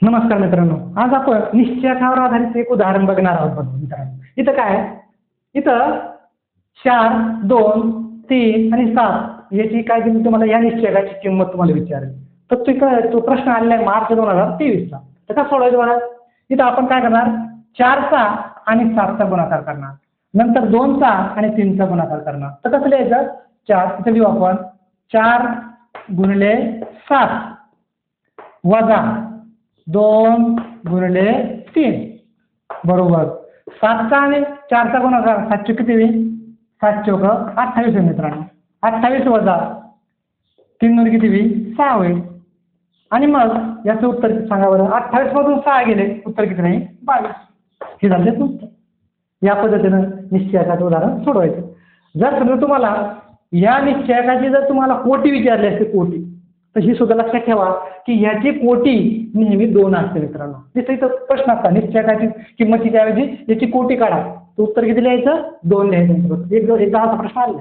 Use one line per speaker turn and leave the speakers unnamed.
नमस्कार मित्रांनो, आज आपण निश्चयावर आधारित एक उदाहरण बघणार आहोत. बघा मित्रांनो, इथं काय आहे? इथं 4, 2, 3 आणि 7 याची काय दिली तुम्हाला, या निश्चयाची किंमत तुम्हाला विचारली. तर तो प्रश्न आलेला आहे मार्च 2023 चा. तर कसं सोडवायचं बघा. इथं आपण काय करणार, 4चा आणि 7चा गुणाकार करणार, नंतर 2चा आणि 3चा गुणाकार करणार. तर कसं लिहायचं, 4 इथं लिहू आपण, 4 गुणिले 7 वजा 2 गुणिले 3 बरोबर 7चा आणि 4चा गुणाकार 7 चोक किती होईल, 7 चोक 28 होईल मित्रांनो. 28 वजा 3 दोन किती होईल, 6 होईल. आणि मग याचं उत्तर किती सांगा बरं. 28 मधून 6 गेले, उत्तर किती नाही, 22. हे झाले उत्तर. या पद्धतीनं निश्चयाचं उदाहरण सोडवायचं. जर समजा तुम्हाला या निश्चयाची जर तुम्हाला कोटी विचारली असते, कोटी, तर ही सुद्धा लक्षात ठेवा की याची कोटी नेहमी 2 असते मित्रांनो. तिथे इथं प्रश्न असतात, निश्चयाची किंमतीच्या ऐवजी याची कोटी काढा, तर उत्तर किती लिहायचं, 2 लिहायचं. एकदा असा प्रश्न आला.